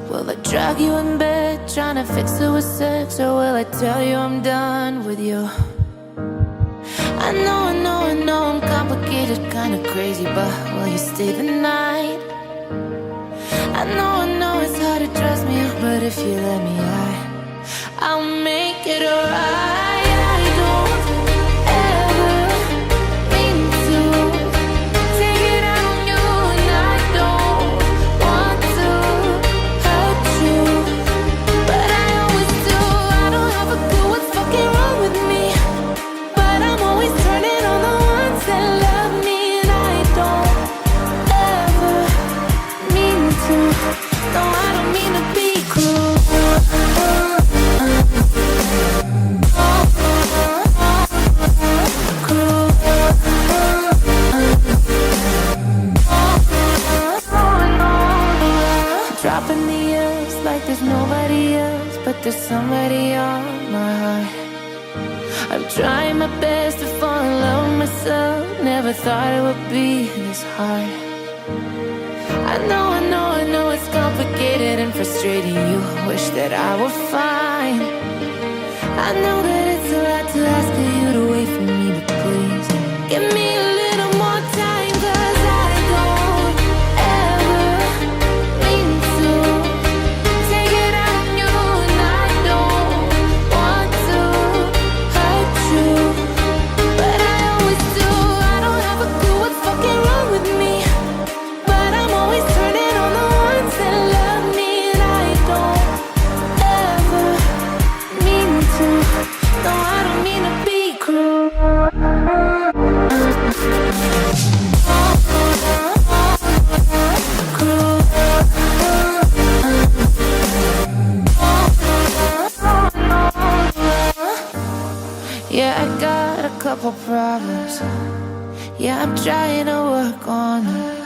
Will I drag you in bed, trying to fix it with sex? Or will I tell you I'm done with you? I know I'm complicated, kinda crazy, but will you stay the night? I know it's hard to trust me, but if you let me, I'll make it alright. I don't ever mean to take it out on you, and I don't want to hurt you, but I always do. I don't have a clue what's fucking wrong with me, but I'm always turning on the ones that love me, and I don't ever mean to. No, I don't mean to be cruel. Dropping the L's like there's nobody else, but there's somebody on my heart. I'm trying my best to fall in love with myself. Never thought it would be this hard. I know it's complicated and frustrating. You wish that I were fine. I know that it's a lot to ask of you to wait for me, but please give me a little more time, 'cause I don't ever mean to take it out on you, and I don't want to hurt you, but I always do. I don't have a clue what's fucking wrong with me, but I'm always turning on the ones that love me, and I don't ever mean to. No, I don't mean to be cruel. Yeah, I got a couple problems. Yeah, I'm trying to work on them.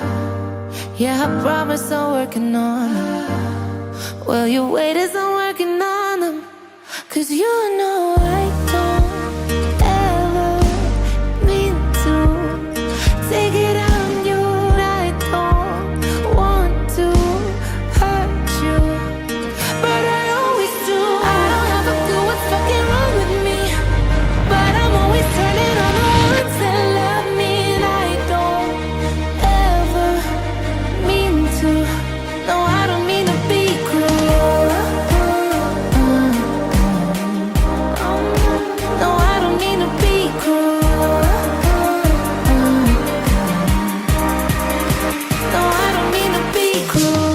Yeah, I promise I'm working on them. Well, you wait as I'm working on them, 'cause you know I don't ever mean to take it out on you, and I don't want to hurt you, but I always do. I don't have a clue what's fucking wrong with me, but I'm always turning on the ones that love me, and I don't ever mean to. No, I don't mean to be cruel. No, I don't mean to be cruel. No, I don't mean to be cruel.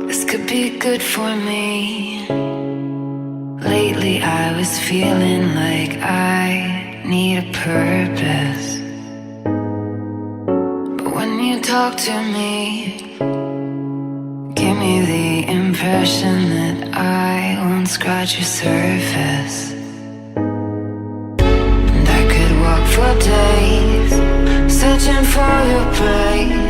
This could be good for me. Lately I was feeling like I need a purpose, but when you talk to me, give me the impression that I won't scratch your surface. And I could walk for days searching for your place,